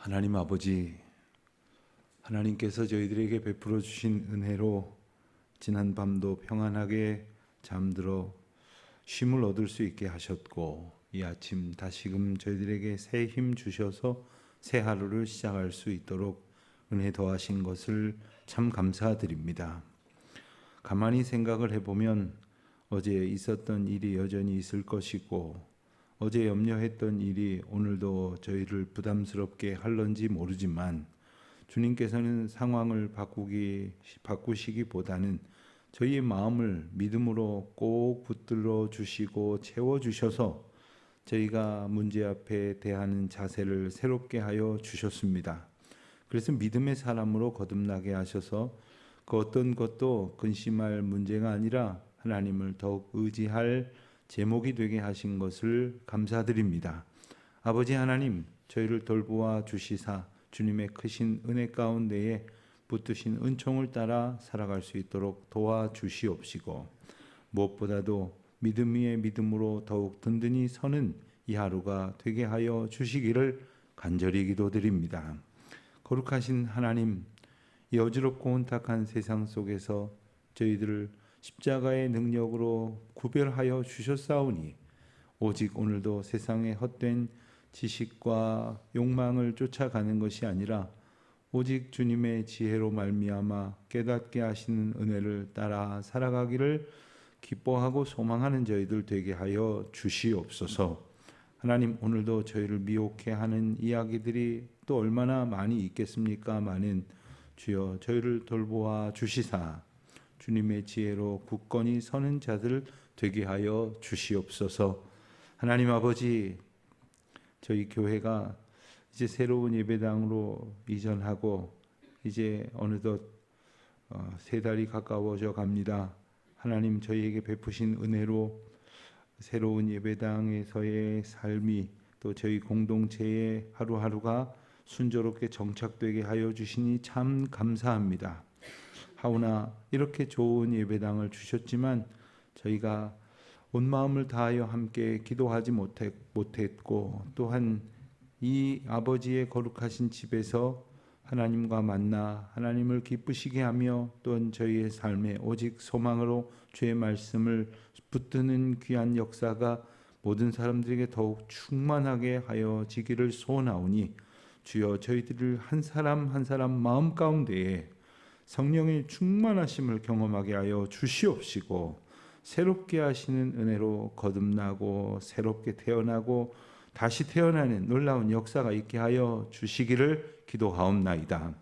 하나님 아버지, 하나님께서 저희들에게 베풀어 주신 은혜로 지난 밤도 평안하게 잠들어 쉼을 얻을 수 있게 하셨고, 이 아침 다시금 저희들에게 새 힘 주셔서 새 하루를 시작할 수 있도록 은혜 더하신 것을 참 감사드립니다. 가만히 생각을 해보면 어제 있었던 일이 여전히 있을 것이고, 어제 염려했던 일이 오늘도 저희를 부담스럽게 할런지 모르지만, 주님께서는 상황을 바꾸시기보다는 저희의 마음을 믿음으로 꼭 붙들어 주시고 채워 주셔서 저희가 문제 앞에 대하는 자세를 새롭게 하여 주셨습니다. 그래서 믿음의 사람으로 거듭나게 하셔서 그 어떤 것도 근심할 문제가 아니라 하나님을 더욱 의지할 제목이 되게 하신 것을 감사드립니다. 아버지 하나님, 저희를 돌보아 주시사 주님의 크신 은혜 가운데에 붙드신 은총을 따라 살아갈 수 있도록 도와주시옵시고, 무엇보다도 믿음 위에 믿음으로 더욱 든든히 서는 이 하루가 되게 하여 주시기를 간절히 기도드립니다. 거룩하신 하나님, 이 어지럽고 혼탁한 세상 속에서 저희들을 십자가의 능력으로 구별하여 주셨사오니, 오직 오늘도 세상의 헛된 지식과 욕망을 쫓아가는 것이 아니라 오직 주님의 지혜로 말미암아 깨닫게 하시는 은혜를 따라 살아가기를 기뻐하고 소망하는 저희들 되게 하여 주시옵소서. 하나님, 오늘도 저희를 미혹해 하는 이야기들이 또 얼마나 많이 있겠습니까마는 주여 저희를 돌보아 주시사 주님의 지혜로 굳건히 서는 자들 되게 하여 주시옵소서. 하나님 아버지, 저희 교회가 이제 새로운 예배당으로 이전하고 이제 어느덧 3달이 가까워져 갑니다. 하나님, 저희에게 베푸신 은혜로 새로운 예배당에서의 삶이 또 저희 공동체의 하루하루가 순조롭게 정착되게 하여 주시니 참 감사합니다. 하오나 이렇게 좋은 예배당을 주셨지만 저희가 온 마음을 다하여 함께 기도하지 못했고, 또한 이 아버지의 거룩하신 집에서 하나님과 만나 하나님을 기쁘시게 하며 또한 저희의 삶에 오직 소망으로 주의 말씀을 붙드는 귀한 역사가 모든 사람들에게 더욱 충만하게 하여 지기를 소원하오니, 주여 저희들을 한 사람 한 사람 마음 가운데에 성령의 충만하심을 경험하게 하여 주시옵시고, 새롭게 하시는 은혜로 거듭나고 새롭게 태어나고 다시 태어나는 놀라운 역사가 있게 하여 주시기를 기도하옵나이다.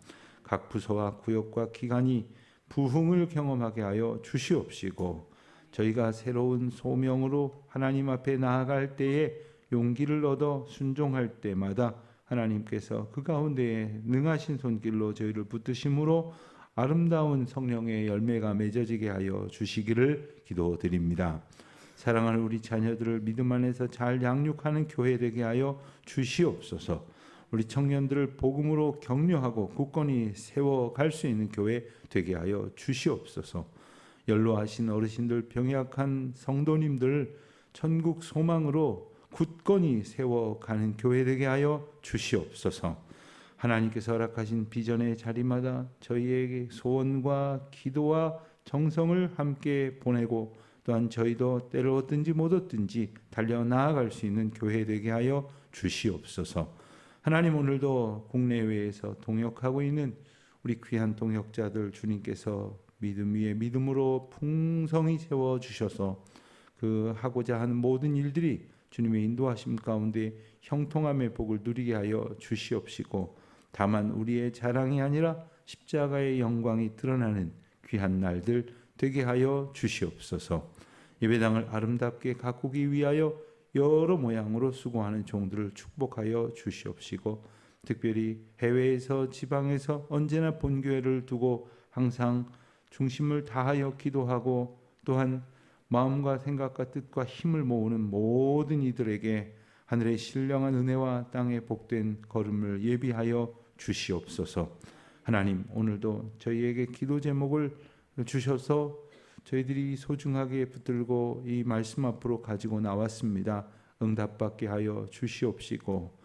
각 부서와 구역과 기관이 부흥을 경험하게 하여 주시옵시고, 저희가 새로운 소명으로 하나님 앞에 나아갈 때에 용기를 얻어 순종할 때마다 하나님께서 그 가운데에 능하신 손길로 저희를 붙드심으로 아름다운 성령의 열매가 맺어지게 하여 주시기를 기도드립니다. 사랑하는 우리 자녀들을 믿음 안에서 잘 양육하는 교회 되게 하여 주시옵소서. 우리 청년들을 복음으로 격려하고 굳건히 세워갈 수 있는 교회 되게 하여 주시옵소서. 연로하신 어르신들, 병약한 성도님들 천국 소망으로 굳건히 세워가는 교회 되게 하여 주시옵소서. 하나님께서 허락하신 비전의 자리마다 저희에게 소원과 기도와 정성을 함께 보내고, 또한 저희도 때를 얻든지 못 얻든지 달려나아갈 수 있는 교회 되게 하여 주시옵소서. 하나님, 오늘도 국내외에서 동역하고 있는 우리 귀한 동역자들 주님께서 믿음 위에 믿음으로 풍성히 세워주셔서 그 하고자 하는 모든 일들이 주님의 인도하심 가운데 형통함의 복을 누리게 하여 주시옵시고, 다만 우리의 자랑이 아니라 십자가의 영광이 드러나는 귀한 날들 되게 하여 주시옵소서. 예배당을 아름답게 가꾸기 위하여 여러 모양으로 수고하는 종들을 축복하여 주시옵시고, 특별히 해외에서 지방에서 언제나 본교회를 두고 항상 중심을 다하여 기도하고, 또한 마음과 생각과 뜻과 힘을 모으는 모든 이들에게 하늘의 신령한 은혜와 땅의 복된 걸음을 예비하여 주시옵소서. 하나님, 오늘도 저희에게 기도 제목을 주셔서 저희들이 소중하게 붙들고 이 말씀 앞으로 가지고 나왔습니다. 응답받게 하여 주시옵시고,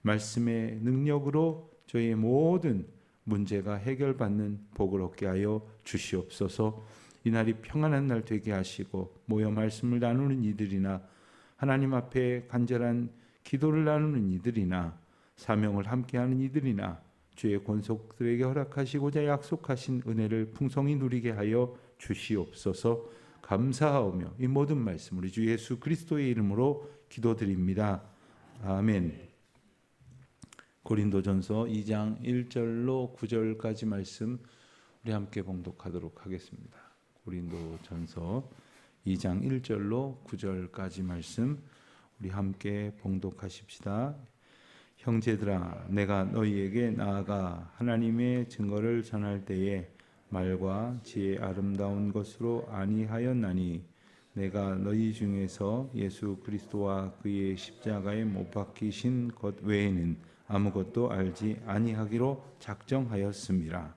말씀의 능력으로 저희의 모든 문제가 해결받는 복을 얻게 하여 주시옵소서. 이날이 평안한 날 되게 하시고 모여 말씀을 나누는 이들이나 하나님 앞에 간절한 기도를 나누는 이들이나 사명을 함께하는 이들이나 주의 권속들에게 허락하시고자 약속하신 은혜를 풍성히 누리게 하여 주시옵소서. 감사하오며 이 모든 말씀 우리 주 예수 그리스도의 이름으로 기도드립니다. 아멘. 고린도전서 2장 1절로 9절까지 말씀 우리 함께 봉독하도록 하겠습니다. 고린도전서 2장 1절로 9절까지 말씀 우리 함께 봉독하십시다. 형제들아, 내가 너희에게 나아가 하나님의 증거를 전할 때에 말과 지혜 아름다운 것으로 아니하였나니 내가 너희 중에서 예수 그리스도와 그의 십자가에 못 박히신 것 외에는 아무것도 알지 아니하기로 작정하였음이라.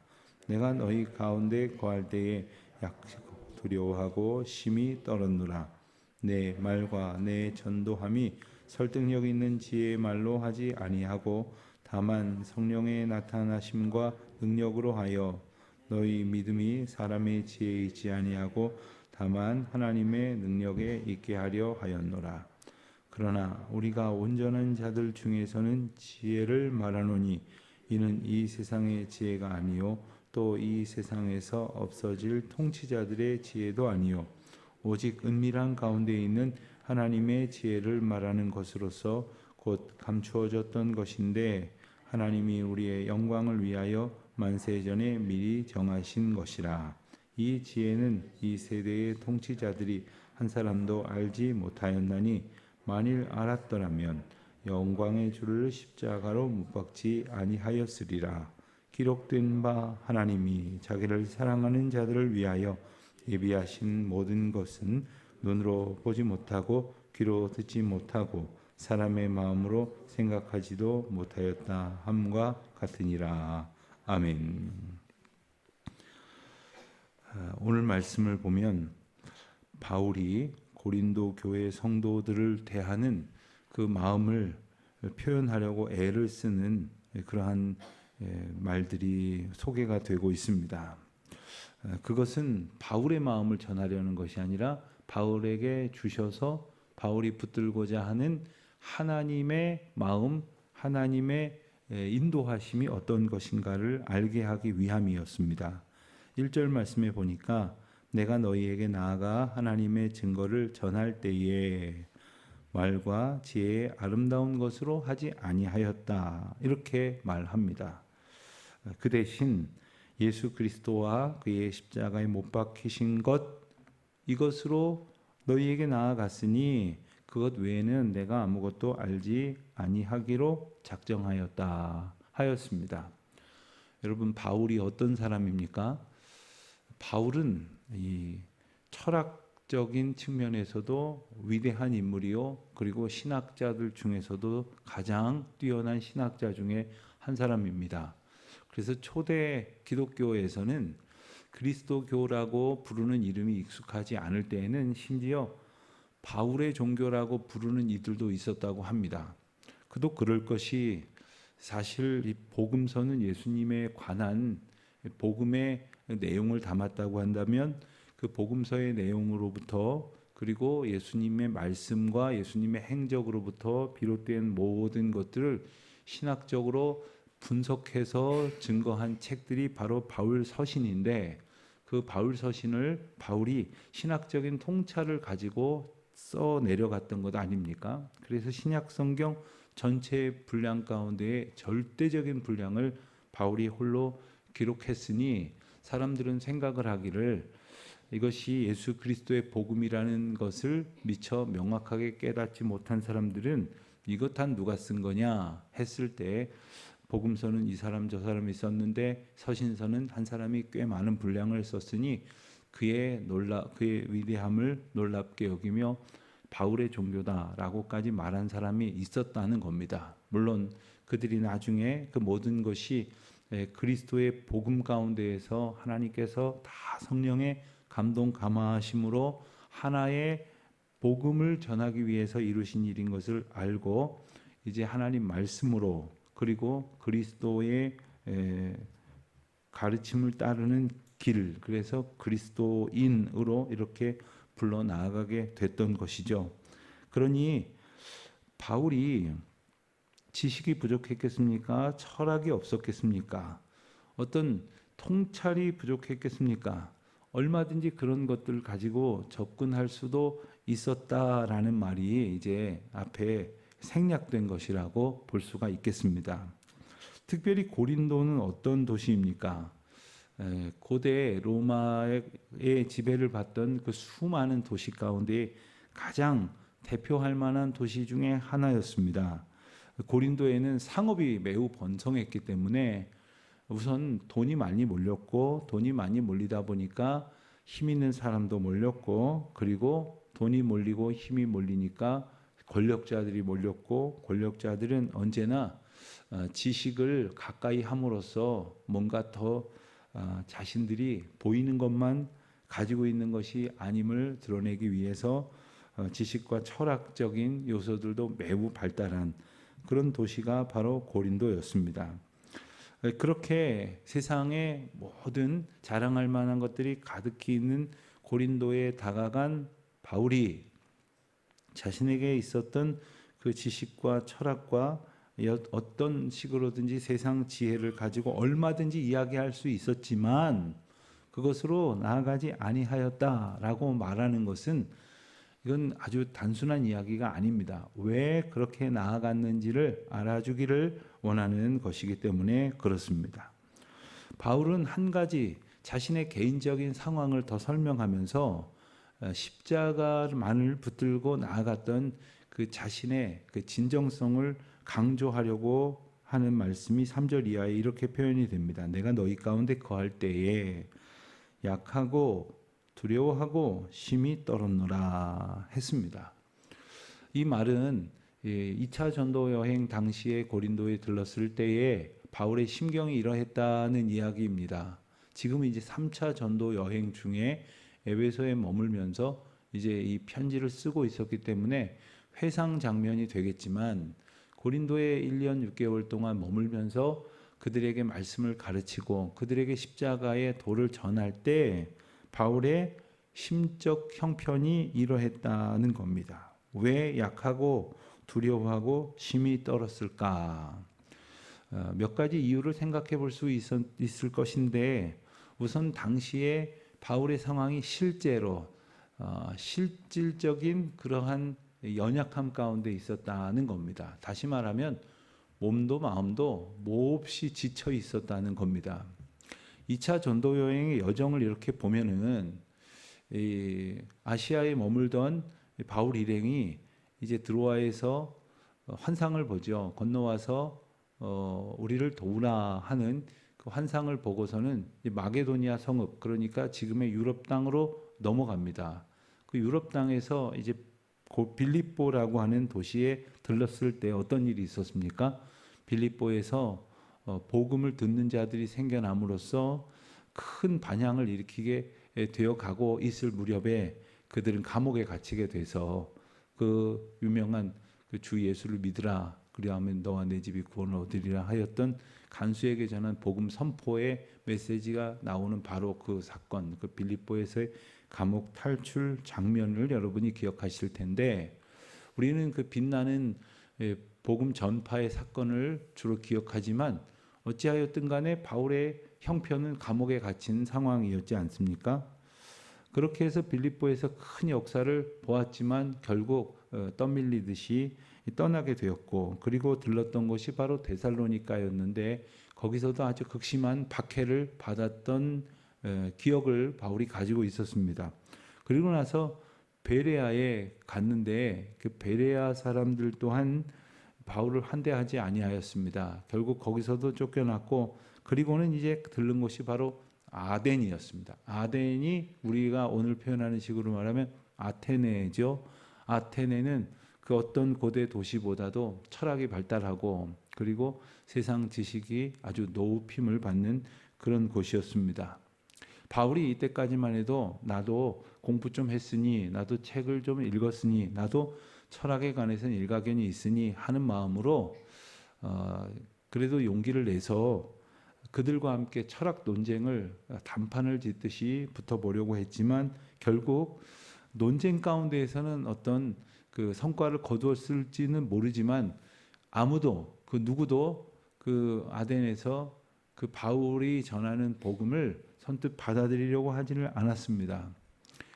내가 너희 가운데 거할 때에 약식 두려워하고 심히 떨었노라. 내 말과 내 전도함이 설득력 있는 지혜의 말로 하지 아니하고 다만 성령의 나타나심과 능력으로 하여 너희 믿음이 사람의 지혜에 있지 아니하고 다만 하나님의 능력에 있게 하려 하였노라. 그러나 우리가 온전한 자들 중에서는 지혜를 말하노니 이는 이 세상의 지혜가 아니요 또 이 세상에서 없어질 통치자들의 지혜도 아니요 오직 은밀한 가운데 있는 하나님의 지혜를 말하는 것으로서 곧 감추어졌던 것인데 하나님이 우리의 영광을 위하여 만세전에 미리 정하신 것이라. 이 지혜는 이 세대의 통치자들이 한 사람도 알지 못하였나니 만일 알았더라면 영광의 주를 십자가로 못 박지 아니하였으리라. 기록된 바 하나님이 자기를 사랑하는 자들을 위하여 예비하신 모든 것은 눈으로 보지 못하고 귀로 듣지 못하고 사람의 마음으로 생각하지도 못하였다 함과 같으니라. 아멘. 오늘 말씀을 보면 바울이 고린도 교회 성도들을 대하는 그 마음을 표현하려고 애를 쓰는 그러한 말들이 소개가 되고 있습니다. 그것은 바울의 마음을 전하려는 것이 아니라 바울에게 주셔서 바울이 붙들고자 하는 하나님의 마음, 하나님의 인도하심이 어떤 것인가를 알게 하기 위함이었습니다. 1절 말씀에 보니까 내가 너희에게 나아가 하나님의 증거를 전할 때에 말과 지혜의 아름다운 것으로 하지 아니하였다. 이렇게 말합니다. 그 대신 예수 그리스도와 그의 십자가에 못 박히신 것 이것으로 너희에게 나아갔으니 그것 외에는 내가 아무것도 알지 아니하기로 작정하였다 하였습니다. 여러분 바울이 어떤 사람입니까? 바울은 이 철학적인 측면에서도 위대한 인물이요 그리고 신학자들 중에서도 가장 뛰어난 신학자 중에 한 사람입니다. 그래서 초대 기독교에서는 그리스도교라고 부르는 이름이 익숙하지 않을 때에는 심지어 바울의 종교라고 부르는 이들도 있었다고 합니다. 그도 그럴 것이 사실 이 복음서는 예수님에 관한 복음의 내용을 담았다고 한다면 그 복음서의 내용으로부터 그리고 예수님의 말씀과 예수님의 행적으로부터 비롯된 모든 것들을 신학적으로 분석해서 증거한 책들이 바로 바울 서신인데 그 바울 서신을 바울이 신학적인 통찰을 가지고 써 내려갔던 것 아닙니까? 그래서 신약 성경 전체 분량 가운데 절대적인 분량을 바울이 홀로 기록했으니 사람들은 생각을 하기를 이것이 예수 그리스도의 복음이라는 것을 미처 명확하게 깨닫지 못한 사람들은 이것 한 누가 쓴 거냐 했을 때 복음서는 이 사람 저 사람이 썼는데 서신서는 한 사람이 꽤 많은 분량을 썼으니 그의 위대함을 놀랍게 여기며 바울의 종교다라고까지 말한 사람이 있었다는 겁니다. 물론 그들이 나중에 그 모든 것이 그리스도의 복음 가운데에서 하나님께서 다 성령의 감동 감화하심으로 하나의 복음을 전하기 위해서 이루신 일인 것을 알고 이제 하나님 말씀으로 그리고 그리스도의 가르침을 따르는 길, 그래서 그리스도인으로 이렇게 불러 나아가게 됐던 것이죠. 그러니 바울이 지식이 부족했겠습니까? 철학이 없었겠습니까? 어떤 통찰이 부족했겠습니까? 얼마든지 그런 것들을 가지고 접근할 수도 있었다라는 말이 이제 앞에 생략된 것이라고 볼 수가 있겠습니다. 특별히 고린도는 어떤 도시입니까? 고대 로마의 지배를 받던 그 수많은 도시 가운데 가장 대표할 만한 도시 중에 하나였습니다. 고린도에는 상업이 매우 번성했기 때문에 우선 돈이 많이 몰렸고, 돈이 많이 몰리다 보니까 힘 있는 사람도 몰렸고, 그리고 돈이 몰리고 힘이 몰리니까 권력자들이 몰렸고, 권력자들은 언제나 지식을 가까이 함으로써 뭔가 더 자신들이 보이는 것만 가지고 있는 것이 아님을 드러내기 위해서 지식과 철학적인 요소들도 매우 발달한 그런 도시가 바로 고린도였습니다. 그렇게 세상의 모든 자랑할 만한 것들이 가득히 있는 고린도에 다가간 바울이 자신에게 있었던 그 지식과 철학과 어떤 식으로든지 세상 지혜를 가지고 얼마든지 이야기할 수 있었지만 그것으로 나아가지 아니하였다라고 말하는 것은 이건 아주 단순한 이야기가 아닙니다. 왜 그렇게 나아갔는지를 알아주기를 원하는 것이기 때문에 그렇습니다. 바울은 한 가지 자신의 개인적인 상황을 더 설명하면서 십자가만을 붙들고 나아갔던 그 자신의 그 진정성을 강조하려고 하는 말씀이 3절 이하에 이렇게 표현이 됩니다. 내가 너희 가운데 거할 때에 약하고 두려워하고 심히 떨었노라 했습니다. 이 말은 2차 전도 여행 당시에 고린도에 들렀을 때에 바울의 심경이 이러했다는 이야기입니다. 지금 이제 3차 전도 여행 중에 에베소에 머물면서 이제 이 편지를 쓰고 있었기 때문에 회상 장면이 되겠지만 고린도에 1년 6개월 동안 머물면서 그들에게 말씀을 가르치고 그들에게 십자가의 도를 전할 때 바울의 심적 형편이 이러했다는 겁니다. 왜 약하고 두려워하고 심히 떨었을까? 몇 가지 이유를 생각해 볼 수 있을 것인데 우선 당시에 바울의 상황이 실제로 실질적인 그러한 연약함 가운데 있었다는 겁니다. 다시 말하면 몸도 마음도 몹시 지쳐 있었다는 겁니다. 2차 전도 여행의 여정을 이렇게 보면은 아시아에 머물던 바울 일행이 이제 드로아에서 환상을 보죠. 건너와서 우리를 도우라 하는 그 환상을 보고서는 마게도니아 성읍, 그러니까 지금의 유럽 땅으로 넘어갑니다. 그 유럽 땅에서 이제 빌립보라고 하는 도시에 들렀을 때 어떤 일이 있었습니까? 빌립보에서 복음을 듣는 자들이 생겨남으로써 큰 반향을 일으키게 되어 가고 있을 무렵에 그들은 감옥에 갇히게 돼서 그 유명한 그 주 예수를 믿으라 그리하면 너와 내 집이 구원을 얻으리라 하였던 간수에게 전한 복음 선포의 메시지가 나오는 바로 그 사건, 그 빌립보에서의 감옥 탈출 장면을 여러분이 기억하실 텐데 우리는 그 빛나는 복음 전파의 사건을 주로 기억하지만 어찌하였든 간에 바울의 형편은 감옥에 갇힌 상황이었지 않습니까? 그렇게 해서 빌립보에서 큰 역사를 보았지만 결국 떠밀리듯이 떠나게 되었고 그리고 들렀던 곳이 바로 데살로니가였는데 거기서도 아주 극심한 박해를 받았던 기억을 바울이 가지고 있었습니다. 그리고 나서 베레아에 갔는데 그 베레아 사람들 또한 바울을 환대하지 아니하였습니다. 결국 거기서도 쫓겨났고 그리고는 이제 들른 곳이 바로 아덴이었습니다. 아덴이 우리가 오늘 표현하는 식으로 말하면 아테네죠. 아테네는 그 어떤 고대 도시보다도 철학이 발달하고 그리고 세상 지식이 아주 높임을 받는 그런 곳이었습니다. 바울이 이때까지만 해도 나도 공부 좀 했으니 나도 책을 좀 읽었으니 나도 철학에 관해서는 일가견이 있으니 하는 마음으로 그래도 용기를 내서 그들과 함께 철학 논쟁을 단판을 짓듯이 붙어보려고 했지만 결국 논쟁 가운데에서는 어떤 그 성과를 거두었을지는 모르지만 아무도 그 누구도 그 아덴에서 그 바울이 전하는 복음을 선뜻 받아들이려고 하지를 않았습니다.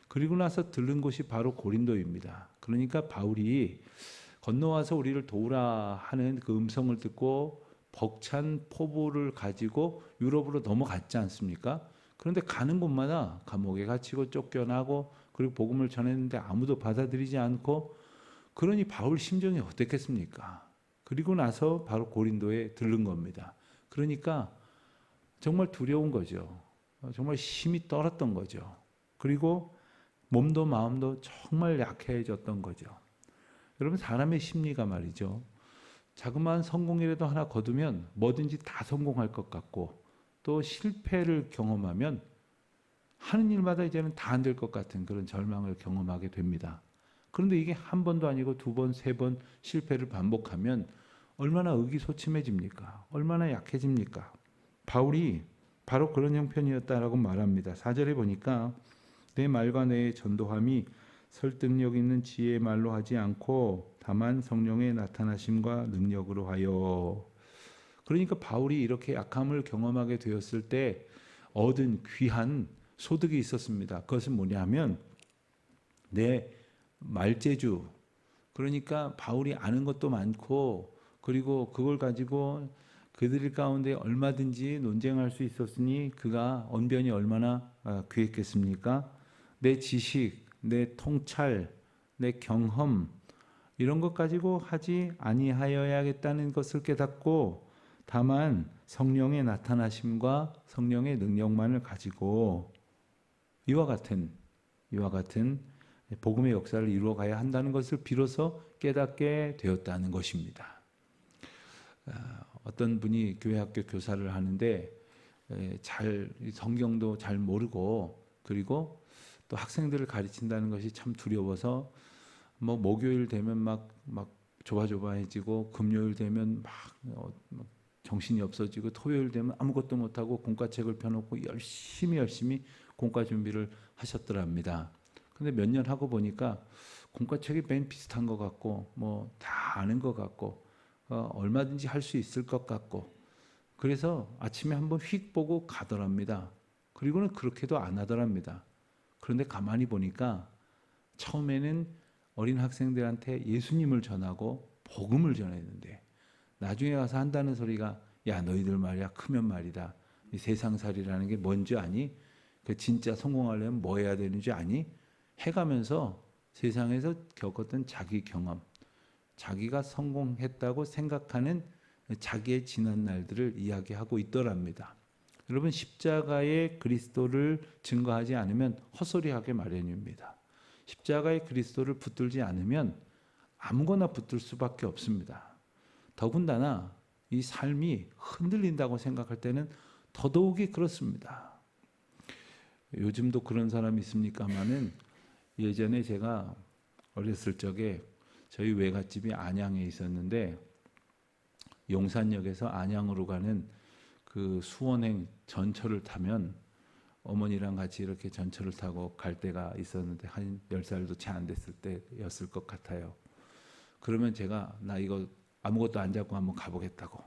그리고 나서 들른 곳이 바로 고린도입니다. 그러니까 바울이 건너와서 우리를 도우라 하는 그 음성을 듣고 벅찬 포부를 가지고 유럽으로 넘어갔지 않습니까? 그런데 가는 곳마다 감옥에 갇히고 쫓겨나고 그리고 복음을 전했는데 아무도 받아들이지 않고, 그러니 바울 심정이 어땠겠습니까? 그리고 나서 바로 고린도에 들른 겁니다. 그러니까 정말 두려운 거죠. 정말 힘이 떨었던 거죠. 그리고 몸도 마음도 정말 약해졌던 거죠. 여러분, 사람의 심리가 말이죠. 자그마한 성공이라도 하나 거두면 뭐든지 다 성공할 것 같고, 또 실패를 경험하면 하는 일마다 이제는 다 안 될 것 같은 그런 절망을 경험하게 됩니다. 그런데 이게 한 번도 아니고 두 번, 세 번 실패를 반복하면 얼마나 의기소침해집니까? 얼마나 약해집니까? 바울이 바로 그런 형편이었다라고 말합니다. 4절에 보니까 내 말과 내 전도함이 설득력 있는 지혜의 말로 하지 않고 다만 성령의 나타나심과 능력으로 하여. 그러니까 바울이 이렇게 약함을 경험하게 되었을 때 얻은 귀한 소득이 있었습니다. 그것은 뭐냐면 내 말재주, 그러니까 바울이 아는 것도 많고 그리고 그걸 가지고 그들 가운데 얼마든지 논쟁할 수 있었으니 그가 언변이 얼마나 귀했겠습니까? 내 지식, 내 통찰, 내 경험, 이런 것 가지고 하지 아니하여야겠다는 것을 깨닫고 다만 성령의 나타나심과 성령의 능력만을 가지고 이와 같은 복음의 역사를 이루어가야 한다는 것을 비로소 깨닫게 되었다는 것입니다. 어떤 분이 교회학교 교사를 하는데 잘 성경도 잘 모르고 그리고 또 학생들을 가르친다는 것이 참 두려워서 뭐 목요일 되면 막 조바조바해지고 금요일 되면 막 정신이 없어지고 토요일 되면 아무것도 못하고 공과책을 펴놓고 열심히 공과 준비를 하셨더랍니다. 근데 몇 년 하고 보니까 공과책이 맨 비슷한 것 같고 뭐 다 아는 것 같고 얼마든지 할 수 있을 것 같고, 그래서 아침에 한번 휙 보고 가더랍니다. 그리고는 그렇게도 안 하더랍니다. 그런데 가만히 보니까 처음에는 어린 학생들한테 예수님을 전하고 복음을 전했는데 나중에 가서 한다는 소리가 야 너희들 말이야 크면 말이다. 이 세상살이라는 게 뭔지 아니? 그 진짜 성공하려면 뭐 해야 되는지 아니? 해가면서 세상에서 겪었던 자기 경험, 자기가 성공했다고 생각하는 자기의 지난 날들을 이야기하고 있더랍니다. 여러분, 십자가의 그리스도를 증거하지 않으면 헛소리하게 마련입니다. 십자가의 그리스도를 붙들지 않으면 아무거나 붙들 수밖에 없습니다. 더군다나 이 삶이 흔들린다고 생각할 때는 더더욱이 그렇습니다. 요즘도 그런 사람이 있습니까마는 예전에 제가 어렸을 적에 저희 외갓집이 안양에 있었는데 용산역에서 안양으로 가는 그 수원행 전철을 타면 어머니랑 같이 이렇게 전철을 타고 갈 때가 있었는데 한 10살도 채 안 됐을 때였을 것 같아요. 그러면 제가 나 이거 아무것도 안 잡고 한번 가보겠다고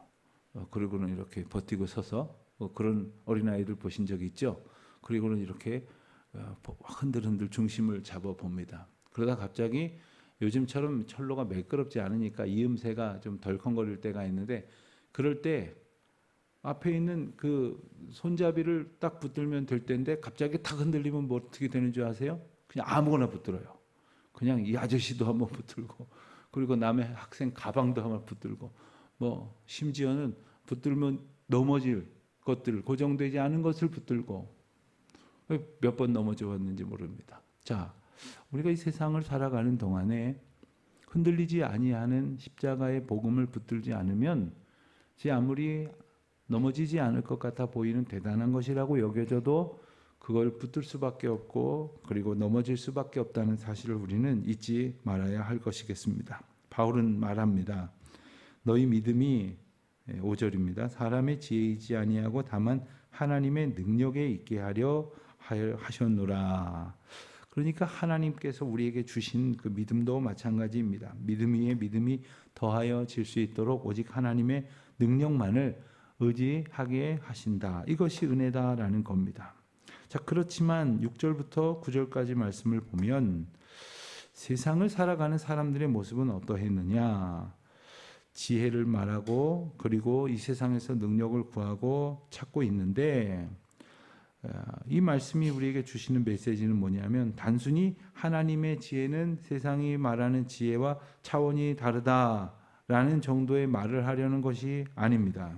그리고는 이렇게 버티고 서서 그런 어린아이들 보신 적 있죠? 그리고는 이렇게 흔들흔들 중심을 잡아봅니다. 그러다 갑자기 요즘처럼 철로가 매끄럽지 않으니까 이음새가 좀 덜컹거릴 때가 있는데 그럴 때 앞에 있는 그 손잡이를 딱 붙들면 될 텐데 갑자기 탁 흔들리면 뭐 어떻게 되는 줄 아세요? 그냥 아무거나 붙들어요. 그냥 이 아저씨도 한번 붙들고 그리고 남의 학생 가방도 한번 붙들고 뭐 심지어는 붙들면 넘어질 것들, 고정되지 않은 것을 붙들고 몇 번 넘어져 왔는지 모릅니다. 자, 우리가 이 세상을 살아가는 동안에 흔들리지 아니하는 십자가의 복음을 붙들지 않으면 제 아무리 넘어지지 않을 것 같아 보이는 대단한 것이라고 여겨져도 그걸 붙들 수밖에 없고 그리고 넘어질 수밖에 없다는 사실을 우리는 잊지 말아야 할 것이겠습니다. 바울은 말합니다. 너희 믿음이 5절입니다. 사람의 지혜이지 아니하고 다만 하나님의 능력에 있게 하려 하셨노라. 그러니까 하나님께서 우리에게 주신 그 믿음도 마찬가지입니다. 믿음 위에 믿음이 더하여질 수 있도록 오직 하나님의 능력만을 의지하게 하신다. 이것이 은혜다라는 겁니다. 자, 그렇지만 6절부터 9절까지 말씀을 보면 세상을 살아가는 사람들의 모습은 어떠했느냐? 지혜를 말하고 그리고 이 세상에서 능력을 구하고 찾고 있는데 이 말씀이 우리에게 주시는 메시지는 뭐냐면 단순히 하나님의 지혜는 세상이 말하는 지혜와 차원이 다르다라는 정도의 말을 하려는 것이 아닙니다.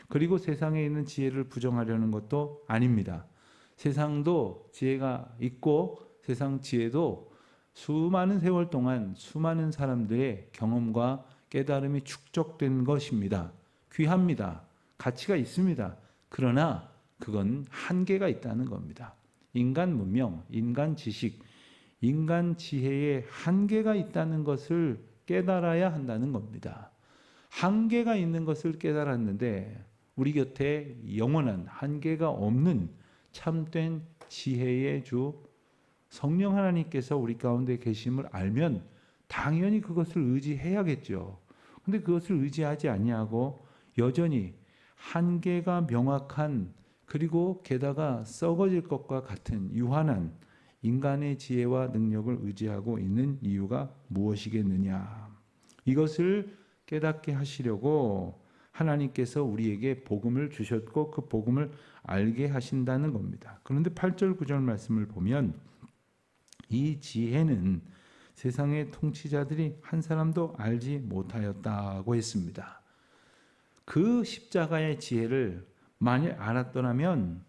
그리고 세상에 있는 지혜를 부정하려는 것도 아닙니다. 세상도 지혜가 있고 세상 지혜도 수많은 세월 동안 수많은 사람들의 경험과 깨달음이 축적된 것입니다. 귀합니다. 가치가 있습니다. 그러나 그건 한계가 있다는 겁니다. 인간 문명, 인간 지식, 인간 지혜에 한계가 있다는 것을 깨달아야 한다는 겁니다. 한계가 있는 것을 깨달았는데 우리 곁에 영원한 한계가 없는 참된 지혜의 주 성령 하나님께서 우리 가운데 계심을 알면 당연히 그것을 의지해야겠죠. 근데 그것을 의지하지 아니하고 여전히 한계가 명확한 그리고 게다가 썩어질 것과 같은 유한한 인간의 지혜와 능력을 의지하고 있는 이유가 무엇이겠느냐. 이것을 깨닫게 하시려고 하나님께서 우리에게 복음을 주셨고 그 복음을 알게 하신다는 겁니다. 그런데 8절 9절 말씀을 보면 이 지혜는 세상의 통치자들이 한 사람도 알지 못하였다고 했습니다. 그 십자가의 지혜를 만일 알았더라면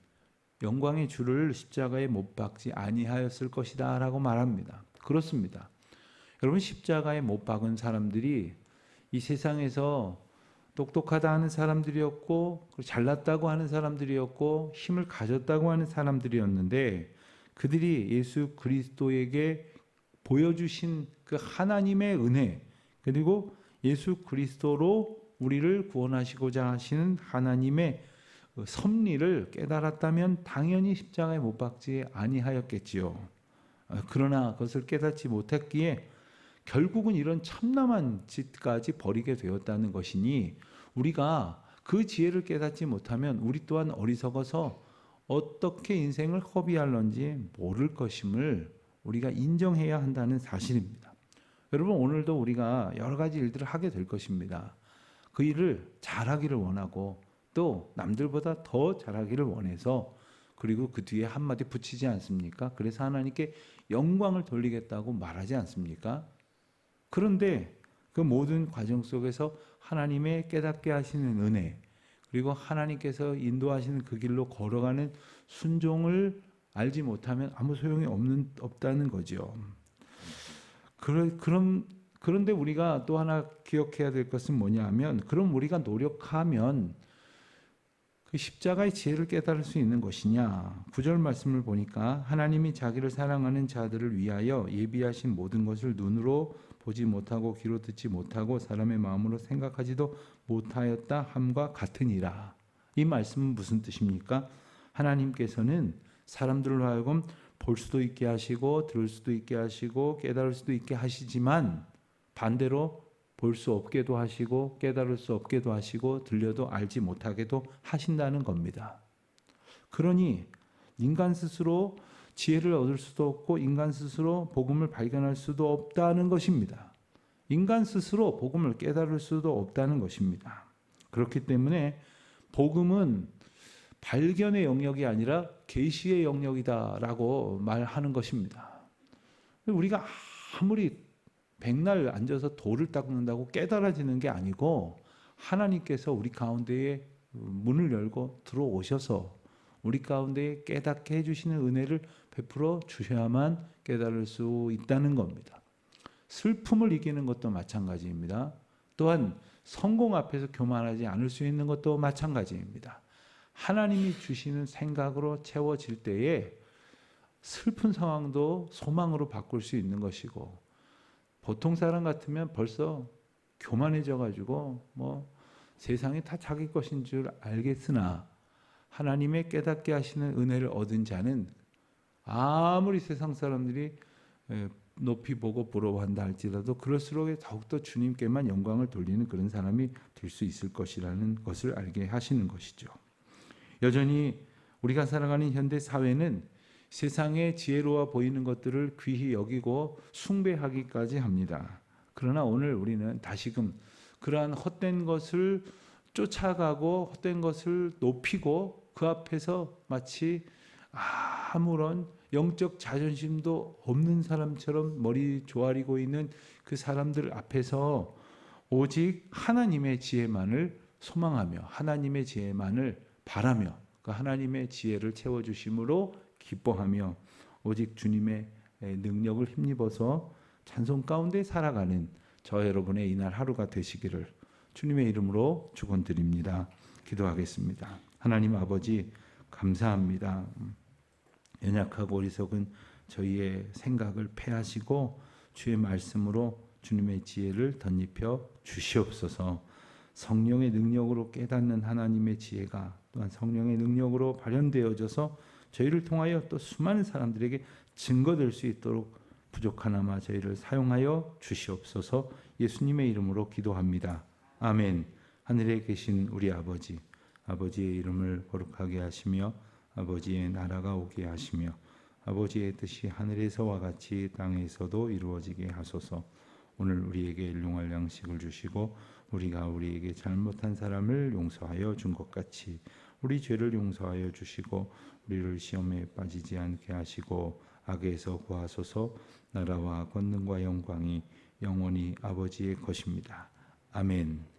영광의 주를 십자가에 못 박지 아니하였을 것이다 라고 말합니다. 그렇습니다. 여러분 십자가에 못 박은 사람들이 이 세상에서 똑똑하다 하는 사람들이었고 잘났다고 하는 사람들이었고 힘을 가졌다고 하는 사람들이었는데 그들이 예수 그리스도에게 보여주신 그 하나님의 은혜 그리고 예수 그리스도로 우리를 구원하시고자 하시는 하나님의 섭리를 깨달았다면 당연히 십자가에 못 박지 아니하였겠지요. 그러나 그것을 깨닫지 못했기에 결국은 이런 참남한 짓까지 벌이게 되었다는 것이니 우리가 그 지혜를 깨닫지 못하면 우리 또한 어리석어서 어떻게 인생을 허비할런지 모를 것임을 우리가 인정해야 한다는 사실입니다. 여러분 오늘도 우리가 여러 가지 일들을 하게 될 것입니다. 그 일을 잘하기를 원하고 또 남들보다 더 잘하기를 원해서 그리고 그 뒤에 한마디 붙이지 않습니까? 그래서 하나님께 영광을 돌리겠다고 말하지 않습니까? 그런데 그 모든 과정 속에서 하나님의 깨닫게 하시는 은혜 그리고 하나님께서 인도하시는 그 길로 걸어가는 순종을 알지 못하면 아무 소용이 없다는 거죠. 그런데 우리가 또 하나 기억해야 될 것은 뭐냐 하면 그럼 우리가 노력하면 그 십자가의 지혜를 깨달을 수 있는 것이냐. 9절 말씀을 보니까 하나님이 자기를 사랑하는 자들을 위하여 예비하신 모든 것을 눈으로 보지 못하고 귀로 듣지 못하고 사람의 마음으로 생각하지도 못하였다 함과 같으니라. 이 말씀은 무슨 뜻입니까? 하나님께서는 사람들로 하여금 볼 수도 있게 하시고 들을 수도 있게 하시고 깨달을 수도 있게 하시지만 반대로 볼 수 없게도 하시고 깨달을 수 없게도 하시고 들려도 알지 못하게도 하신다는 겁니다. 그러니 인간 스스로 지혜를 얻을 수도 없고 인간 스스로 복음을 발견할 수도 없다는 것입니다. 인간 스스로 복음을 깨달을 수도 없다는 것입니다. 그렇기 때문에 복음은 발견의 영역이 아니라 계시의 영역이다라고 말하는 것입니다. 우리가 아무리 백날 앉아서 돌을 닦는다고 깨달아지는 게 아니고 하나님께서 우리 가운데에 문을 열고 들어오셔서 우리 가운데 깨닫게 해주시는 은혜를 베풀어 주셔야만 깨달을 수 있다는 겁니다. 슬픔을 이기는 것도 마찬가지입니다. 또한 성공 앞에서 교만하지 않을 수 있는 것도 마찬가지입니다. 하나님이 주시는 생각으로 채워질 때에 슬픈 상황도 소망으로 바꿀 수 있는 것이고, 보통 사람 같으면 벌써 교만해져 가지고 뭐 세상이 다 자기 것인 줄 알겠으나, 하나님의 깨닫게 하시는 은혜를 얻은 자는 아무리 세상 사람들이 높이 보고 부러워한다 할지라도 그럴수록 더욱더 주님께만 영광을 돌리는 그런 사람이 될 수 있을 것이라는 것을 알게 하시는 것이죠. 여전히 우리가 살아가는 현대 사회는 세상의 지혜로워 보이는 것들을 귀히 여기고 숭배하기까지 합니다. 그러나 오늘 우리는 다시금 그러한 헛된 것을 쫓아가고 헛된 것을 높이고 그 앞에서 마치 아무런 영적 자존심도 없는 사람처럼 머리 조아리고 있는 그 사람들 앞에서 오직 하나님의 지혜만을 소망하며 하나님의 지혜만을 바라며 그 하나님의 지혜를 채워주심으로 기뻐하며 오직 주님의 능력을 힘입어서 찬송 가운데 살아가는 저 여러분의 이날 하루가 되시기를 주님의 이름으로 축원드립니다. 기도하겠습니다. 하나님 아버지 감사합니다. 연약하고 어리석은 저희의 생각을 패하시고 주의 말씀으로 주님의 지혜를 덧입혀 주시옵소서. 성령의 능력으로 깨닫는 하나님의 지혜가 또한 성령의 능력으로 발현되어져서 저희를 통하여 또 수많은 사람들에게 증거될 수 있도록 부족하나마 저희를 사용하여 주시옵소서. 예수님의 이름으로 기도합니다. 아멘. 하늘에 계신 우리 아버지, 아버지의 이름을 거룩하게 하시며 아버지의 나라가 오게 하시며 아버지의 뜻이 하늘에서와 같이 땅에서도 이루어지게 하소서. 오늘 우리에게 일용할 양식을 주시고 우리가 우리에게 잘못한 사람을 용서하여 준 것 같이 우리 죄를 용서하여 주시고 우리를 시험에 빠지지 않게 하시고 악에서 구하소서. 나라와 권능과 영광이 영원히 아버지의 것입니다. 아멘.